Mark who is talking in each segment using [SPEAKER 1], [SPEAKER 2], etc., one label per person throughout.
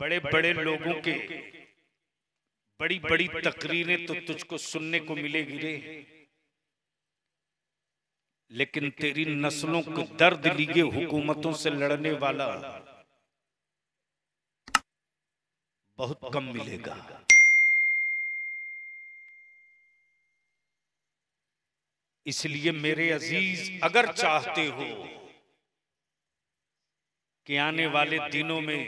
[SPEAKER 1] बड़े बड़े लोगों के बड़ी बड़ी तकरीरें तो तुझको सुनने को मिलेगी रे, लेकिन तेरी नस्लों को दर्द लिए हुकूमतों से लड़ने वाला बहुत कम मिलेगा। इसलिए मेरे अजीज, अगर चाहते हो कि आने वाले दिनों में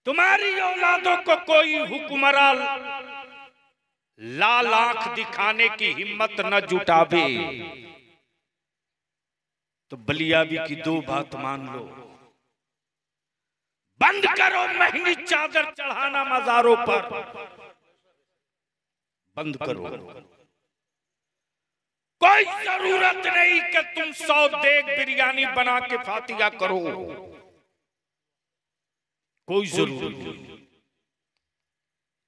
[SPEAKER 1] तुम्हारी औलादों को कोई हुक्मरान लाल आंख दिखाने की हिम्मत न जुटावे, तो बलियाबी की दो बात मान लो। बंद करो महंगी चादर चढ़ाना मज़ारों पर, बंद करो। कोई जरूरत नहीं कि तुम 100 देग बिरयानी बना के फातिहा करो, कोई जरूरत नहीं।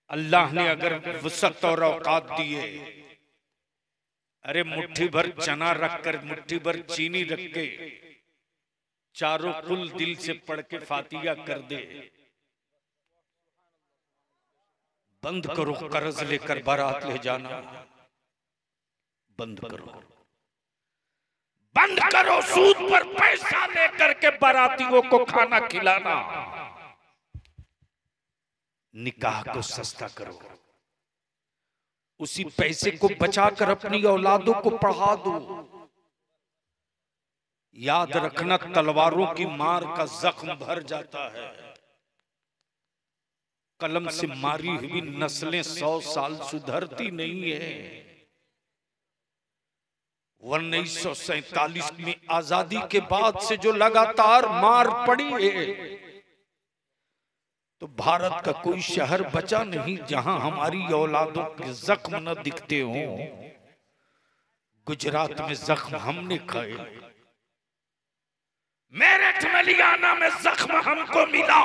[SPEAKER 1] अल्लाह ने अगर वसअत और औकात दिए, अरे मुट्ठी भर चना रखकर, मुट्ठी भर चीनी रख के चारों कुल दिल से पढ़ के फातिहा कर दे। बंद करो कर्ज लेकर बारात ले जाना, बंद करो। बंद करो सूद पर पैसा लेकर के बारातियों को खाना खिलाना। निकाह को सस्ता करो, उसी पैसे को बचाकर अपनी औलादों को पढ़ा दो। याद रखना, तलवारों की मार का जख्म भर जाता है, कलम से मारी हुई नस्लें 100 साल सुधरती नहीं है। 1947 में आजादी के बाद से जो लगातार मार पड़ी है, तो भारत का कोई शहर बचा नहीं जहां हमारी औलादों के जख्म न दिखते हों। गुजरात में जख्म हमने खाए, मेरठ मलियाना में जख्म हमको मिला,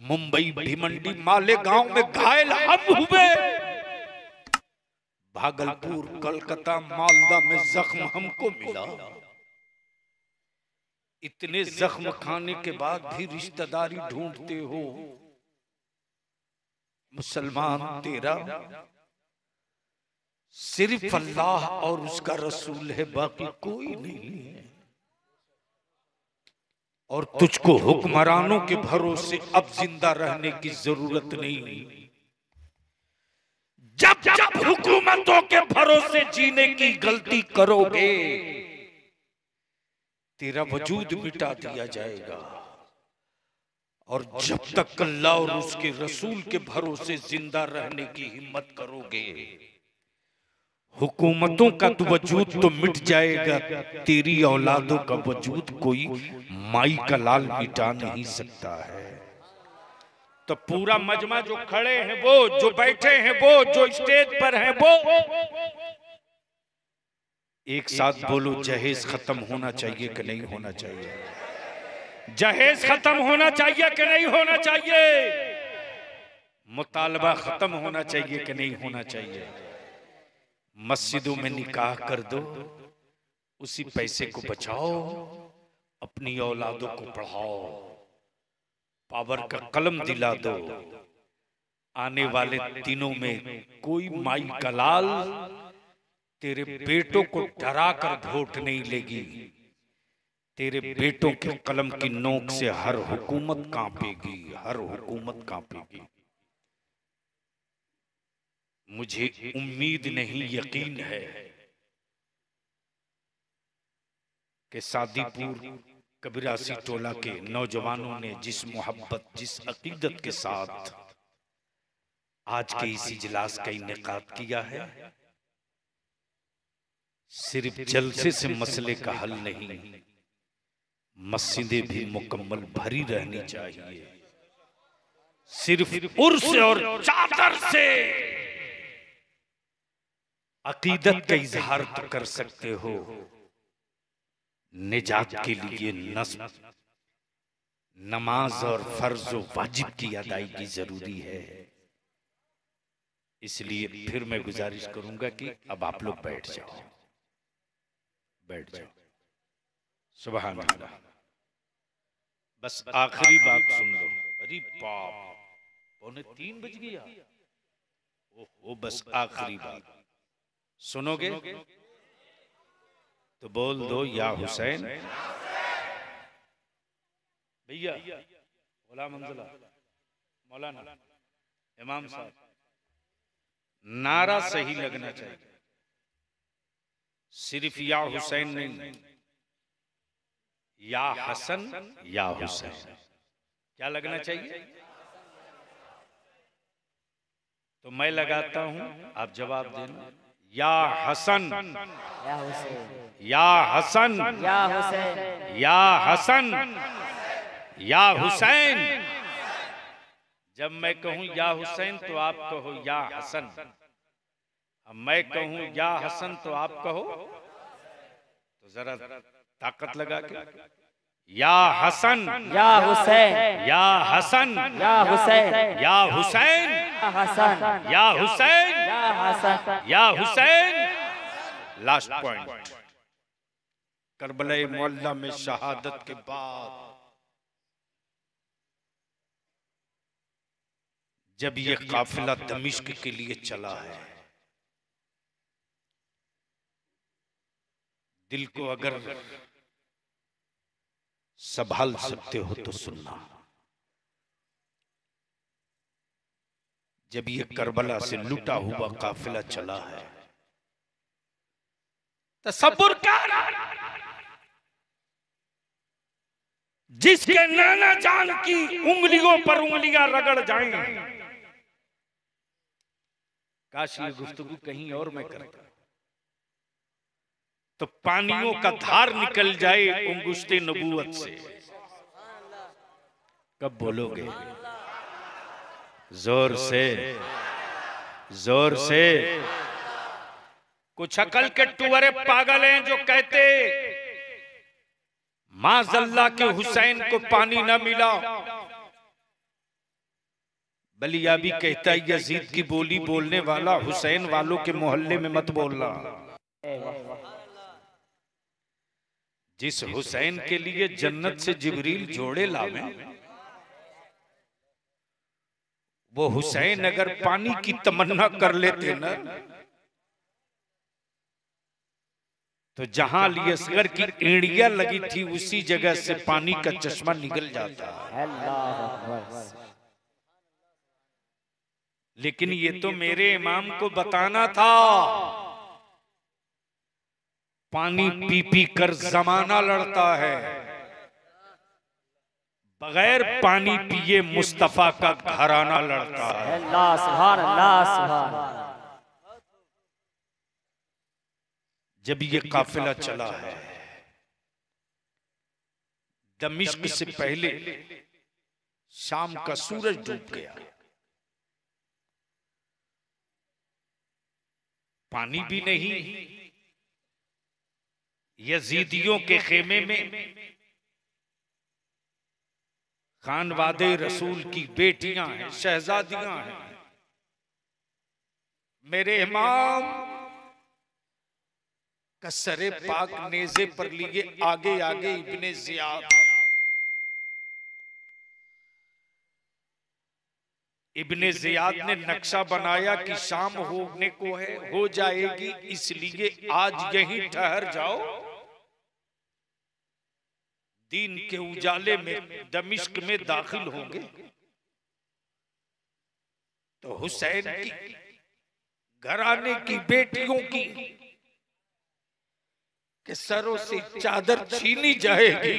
[SPEAKER 1] मुंबई भिमंडी मालेगांव में घायल हम हुए, भागलपुर कलकत्ता मालदा में जख्म हमको मिला। इतने जख्म खाने के बाद भी रिश्तेदारी ढूंढते हो। मुसलमान तेरा सिर्फ अल्लाह और उसका रसूल है, बाकी कोई नहीं है। और तुझको हुक्मरानों के भरोसे अब जिंदा रहने की जरूरत नहीं। जब जब हुकूमतों के भरोसे जीने की गलती करोगे, तेरा वजूद मिटा दिया जाएगा। और जब तक अल्लाह और उसके रसूल के भरोसे जिंदा रहने की हिम्मत करोगे, हुकूमतों का तो वजूद तो मिट जाएगा, तेरी औलादों का वजूद कोई माई का लाल मिटा नहीं सकता है। तो पूरा मजमा जो खड़े हैं वो, जो बैठे हैं वो, जो स्टेज पर हैं वो, एक साथ बोलो, जहेज खत्म होना चाहिए कि नहीं होना चाहिए? जहेज खत्म होना चाहिए कि नहीं होना चाहिए? मुतालबा खत्म होना चाहिए कि नहीं होना चाहिए? मस्जिदों में निकाह कर दो, उसी पैसे को बचाओ, अपनी औलादों को पढ़ाओ, पावर का कलम दिला दो। आने वाले दिनों में कोई माई का लाल तेरे बेटों को डरा कर वोट नहीं लेगी। तेरे बेटों के कलम की नोक से हर हुकूमत कांपेगी, हर हुकूमत कांपेगी। मुझे उम्मीद नहीं, यकीन है कि सादीपुर कबीरासी टोला के नौजवानों ने जिस मोहब्बत, जिस अकीदत के साथ आज के इस इजलास का इनेकाद किया है, सिर्फ जलसे से मसले का हल नहीं, मस्जिदें भी मुकम्मल भरी रहनी चाहिए। सिर्फ उर्स और चादर से अकीदत का इजहार तो कर सकते हो, निजात के लिए नमाज और फर्ज व वाजिब की अदायगी जरूरी है। इसलिए फिर मैं गुजारिश करूंगा कि अब आप लोग बैठ जाओ, बैठ जाओ। सुभान अल्लाह। बस आखिरी बात सुन लो। अरे बाप, 2:45 बज गया। ओहो, बस आखिरी बात सुनोगे तो बोल दो या हुसैन। भैया, गुलाम मंजला, मौलाना, इमाम साहब, नारा सही लगना चाहिए, सिर्फ या हुसैन नहीं, या हसन या हुसैन। क्या लगना चाहिए? तो मैं लगाता हूं, आप जवाब देना। या हसन
[SPEAKER 2] या हुसैन,
[SPEAKER 1] या हसन
[SPEAKER 2] या हुसैन,
[SPEAKER 1] या हसन या हुसैन। जब मैं कहूं या हुसैन तो आप कहो या हसन। अब मैं कहूं या हसन तो आप कहो। तो जरा ताकत लगा के, या हसन
[SPEAKER 2] या हुसैन,
[SPEAKER 1] या हसन
[SPEAKER 2] या हुसैन,
[SPEAKER 1] या हुसैन
[SPEAKER 2] या हसन,
[SPEAKER 1] या हुसैन
[SPEAKER 2] या हसन,
[SPEAKER 1] या हुसैन। लास्ट पॉइंट, करबला मुअल्ला में शहादत के बाद जब ये काफिला दमिश्क के लिए चला है, दिल को अगर संभाल सकते हो तो सुनना। जब ये करबला से लुटा हुआ काफिला चला है, तसब्बुर कर, जिसके नाना जान की उंगलियों पर उंगलियां रगड़ जाएं। काश ये गुफ्तगू कहीं और में करता तो पानियों का धार निकल जाए उंगुश्ते नबूवत से। कब बोलोगे? जोर से, जोर से। कुछ अकल के टुवरे पागल हैं जो कहते माज़ल्ला के हुसैन को पानी ना मिला। बलियाबी कहता है यजीद की बोली बोलने वाला हुसैन वालों के मोहल्ले में मत बोलना। जिस हुसैन के लिए जन्नत से जिब्रील जोड़े लावे, वो हुसैन अगर पानी की तमन्ना कर लेते ना, तो जहां अली असगर की एड़ियां लगी थी उसी जगह से पानी का चश्मा निकल जाता। लेकिन ये तो मेरे इमाम को बताना था। पानी पी पी कर जमाना लड़ता है, बगैर पानी पिए मुस्तफा का घराना लड़ता है।
[SPEAKER 2] अल्लाह सुभान अल्लाह सुभान।
[SPEAKER 1] जब ये काफिला चला है, दमिश्क से पहले शाम का सूरज डूब गया। पानी भी नहीं। यजीदियों के खेमे में खानवादे रसूल की बेटियां हैं, शहजादियां हैं। मेरे इमाम का सरे पाक नेज़े पर लिए आगे आगे इब्ने ज़ियाद। इब्ने ज़ियाद ने नक्शा बनाया कि शाम होने को है, हो जाएगी, इसलिए आज यहीं ठहर जाओ। दीन के उजाले में दमिश्क में दाखिल होंगे तो हुसैन की घराने की बेटियों की के सरों से चादर छीनी जाएगी।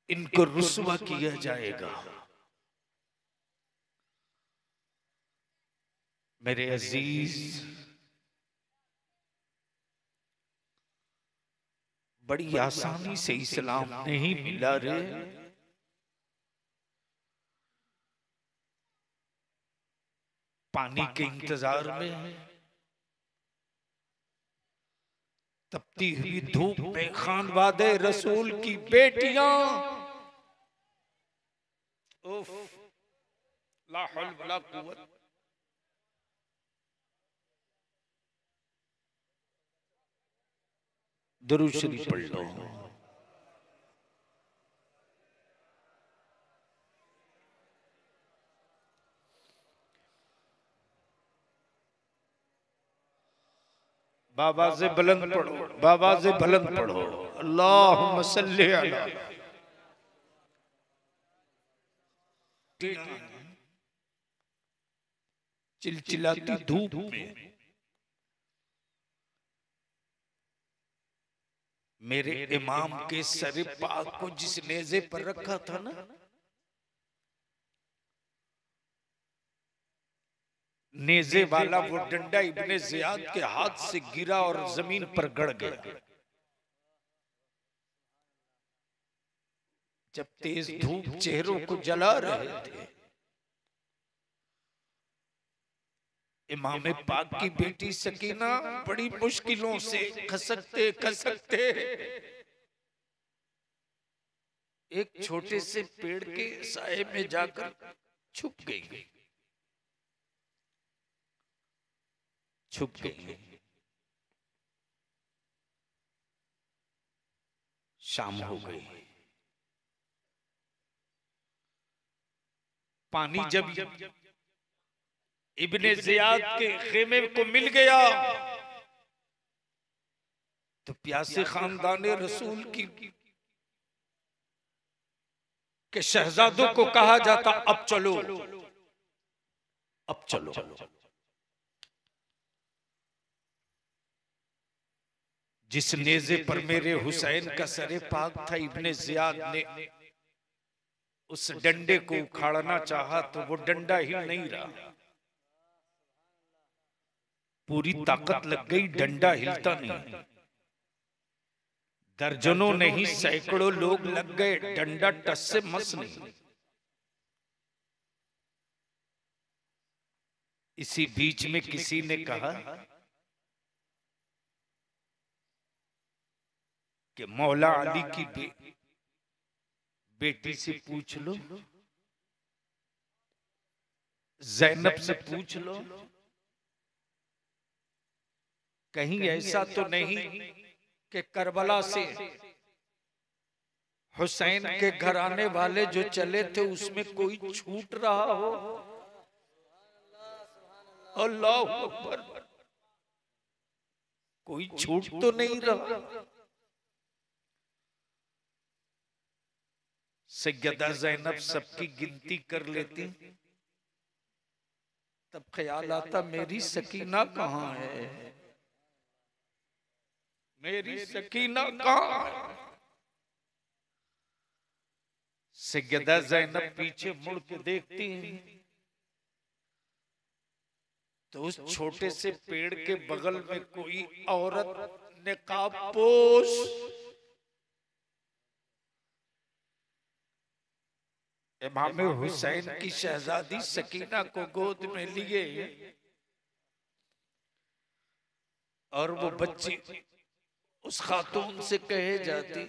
[SPEAKER 1] इनको रुस्वा किया जाएगा। मेरे अजीज, बड़ी आसानी से इस्लाम नहीं मिला रे। पानी के इंतजार में, तपती हुई धूप में खानवादे रसूल की बेटियां, उफ, ला हौल वला कुव्वत। दुरूद शरीफ पढ़ लो। बाबा से बुलंद पढ़ो, बाबा से बुलंद पढ़ो। अल्लाहुम्मा सल्ली अला। चिलचिलाती धूप में मेरे इमाम के सर पाक को जिस नेज़े पर रखा था ना, नेज़े वाला वो डंडा इब्ने ज़ियाद के हाथ से गिरा और जमीन पर गड़ गया। जब तेज धूप चेहरों को जला रहे थे, इमाम पाक की बेटी सकीना बड़ी मुश्किलों से खसकते खसकते एक छोटे से पेड़ के साए में जाकर छुप गई। शाम हो गई। पानी जब इब्ने ज़ियाद के खेमे को मिल गया तो प्यासे खानदाने रसूल की के शहजादों को कहा जाता, अब चलो, अब चलो। जिस नेज़े पर मेरे हुसैन का सरे पाक था, इब्ने ज़ियाद ने उस डंडे को उखाड़ना चाहा तो वो डंडा हिल नहीं रहा। पूरी ताकत लग गई, डंडा हिलता नहीं। दर्जनों नहीं सैकड़ों लोग लग गए, डंडा टस से मस नहीं। इसी बीच में किसी ने कहा कि मौला अली की बेटी से पूछ लो, ज़ैनब से पूछ लो, कहीं ऐसा तो नहीं कि करबला से हुसैन के घराने वाले जो चले थे उसमें कोई छूट रहा हो। अल्लाह अकबर, कोई छूट तो नहीं रहा। सैयदा ज़ैनब सबकी गिनती कर लेती, तब ख्याल आता मेरी सकीना कहाँ है, मेरी सकीना कहाँ है। सैयदा ज़ैनब पीछे मुड़ के देखती हैं तो उस छोटे से पेड़ के बगल में कोई औरत निकाब पोश इमाम हुसैन की शहजादी सकीना को गोद में लिए और वो बच्ची उस खातून से कहे जाती,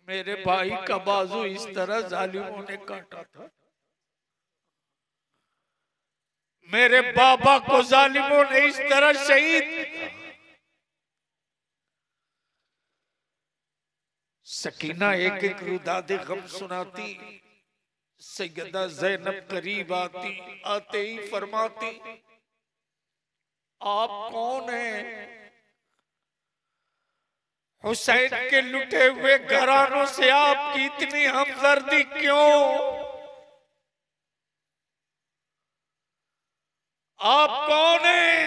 [SPEAKER 1] मेरे भाई का बाजू इस तरह जालिमों ने काटा था, मेरे बाबा को जालिमों ने इस तरह शहीद। सकीना एक एक रुदादे गम सुनाती। सैयदा ज़ैनब करीब आती, आते ही फरमाती, आप कौन हैं? हुसैन के लुटे हुए घरानों से आपकी इतनी हमदर्दी क्यों? आप कौन हैं?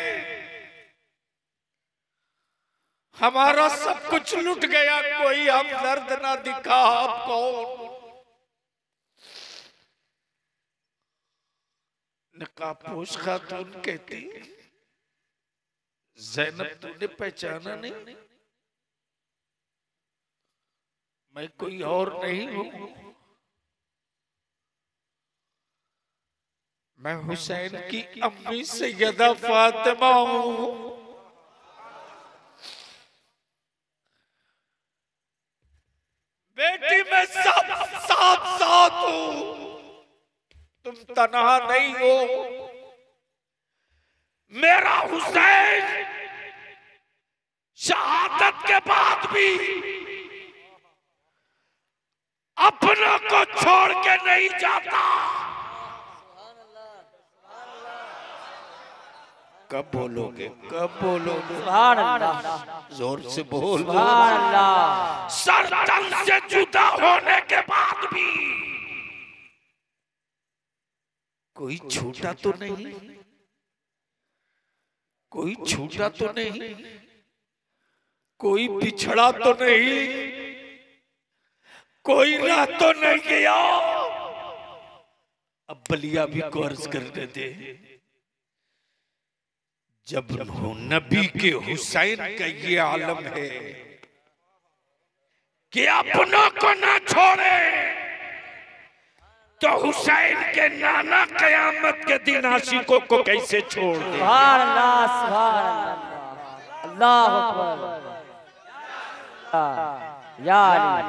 [SPEAKER 1] हमारा सब कुछ लुट गया, कोई हमदर्द ना दिखा, आप कौन? नकाबपोश खातून कहती, ज़ैनब तूने पहचाना नहीं? मैं कोई और नहीं हूं, मैं हुसैन की अम्मी सैयदा फातिमा हूं। बेटी मैं सब साथ साथ हूं, तुम तन्हा नहीं हो। मेरा हुसैन शहादत शहादत के बाद भी अपनों को छोड़ के नहीं जाता। कब बोलोगे, कब बोलोगे?
[SPEAKER 2] सुभान अल्लाह,
[SPEAKER 1] जोर से बोल।
[SPEAKER 2] सुभान अल्लाह।
[SPEAKER 1] सर तन से जुदा होने के बाद भी कोई छूटा तो नहीं, कोई छूटा तो नहीं, कोई पिछड़ा तो नहीं, कोई रह तो नहीं गया। अब बलिया भी को अर्ज करने दे, जब नबी के हुसैन का ये आलम है कि अपनों को ना छोड़े, तो हुसैन के नाना कयामत के दिन आशिकों को कैसे छोड़ दे?
[SPEAKER 2] सुभान अल्लाह, सुभान अल्लाह, अल्लाह अकबर। या अली,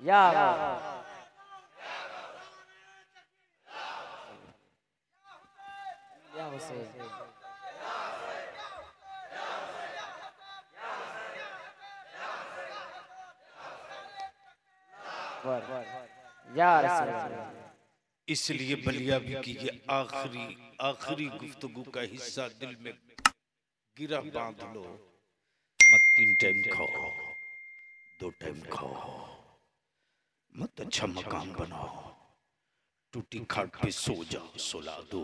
[SPEAKER 2] या अली। या हुसैन, या रसूल।
[SPEAKER 1] इसलिए बलिया भी की ये आखिरी गुफ्तगू का हिस्सा दिल में गिरा बांध लो। मत 3 टाइम खाओ, 2 टाइम खाओ, मत अच्छा मकान बनाओ, टूटी खाट पे सो जाओ, सुला दो,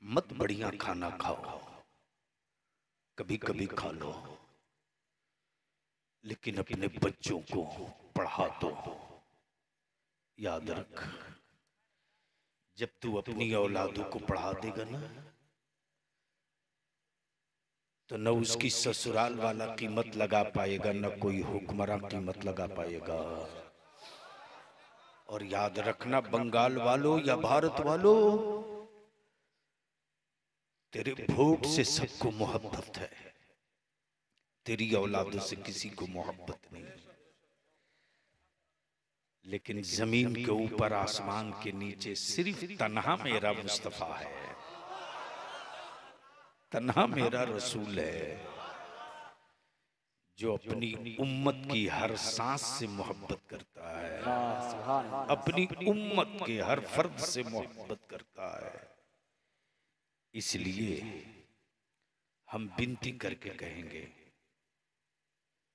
[SPEAKER 1] मत बढ़िया खाना खाओ, कभी कभी खा लो, लेकिन अपने बच्चों को पढ़ा दो। याद रख, जब तू अपनी औलादों को पढ़ा देगा ना, तो न उसकी ससुराल वाला कीमत लगा पाएगा, न कोई हुक्मरान कीमत लगा पाएगा। और याद रखना बंगाल वालों या भारत वालों, तेरे वोट से सबको मोहब्बत है, तेरी औलादों से किसी को मोहब्बत नहीं। लेकिन जमीन के ऊपर आसमान के नीचे सिर्फ तन्हा मेरा मुस्तफा है, तन्हा मेरा रसूल है, जो अपनी उम्मत की हर सांस से मोहब्बत करता है, अपनी उम्मत के हर फर्द से मोहब्बत करता है। इसलिए हम विनती करके कहेंगे,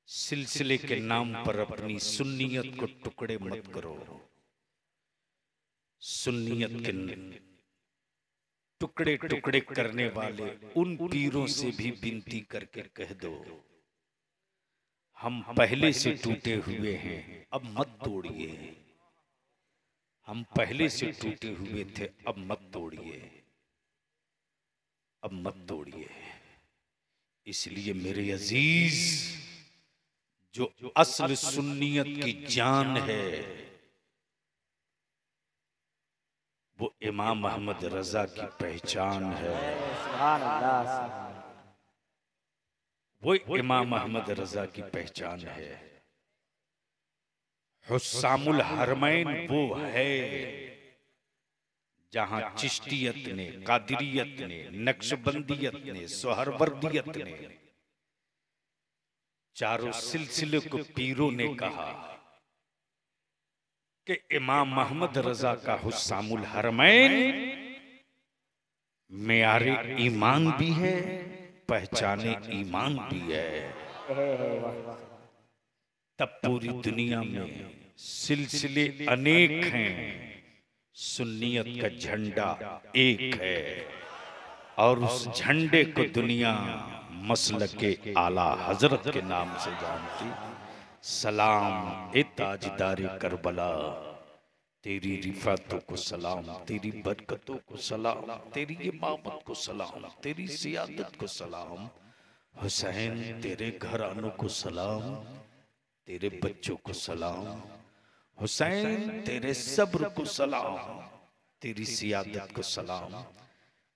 [SPEAKER 1] सिलसिले के नाम पर अपनी सुन्नियत को टुकड़े मत करो। सुन्नियत के टुकड़े टुकड़े करने वाले उन पीरों से भी विनती करके कह दो, हम पहले से टूटे हुए हैं, अब मत तोड़िए। हम पहले से टूटे हुए थे, अब मत तोड़िए, अब मत तोड़िए। इसलिए मेरे अजीज, जो असल सुन्नियत की जान है, वो इमाम अहमद रजा की पहचान है।
[SPEAKER 2] सुभान अल्लाह,
[SPEAKER 1] वो इमाम अहमद रजा की पहचान है। हुस्सामुल हरमैन वो है जहां चिश्तियत ने, कादिरियत ने, नक्शबंदियत ने, सोहरवर्दियत ने, चारों सिलसिले को पीरों ने कहा कि इमाम अहमद रजा का हुस्सामुल हरमैन मेयारे ईमान भी है, पहचाने ईमान भी है। तब पूरी दुनिया में सिलसिले अनेक हैं, सुन्नियत का झंडा एक है, और उस झंडे को दुनिया मसलके आला हजरत के नाम से जानती। सलाम ए ताजदार करबला, तेरी रिफातों को सलाम, तेरी बरकतों को सलाम, तेरी इमामत को सलाम, तेरी सियादत को सलाम। हुसैन तेरे घरानों को सलाम, तेरे बच्चों को सलाम। हुसैन तेरे सब्र को सलाम, तेरी सियादत को सलाम।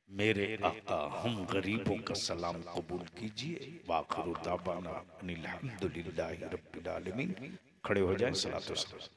[SPEAKER 1] मेरे आका हम गरीबों का सलाम कबूल कीजिए। वाखिरु दावाना अनिल हम्दुलिल्लाहि रब्बिल आलमीन। खड़े हो जाएं, सलातो सलाम।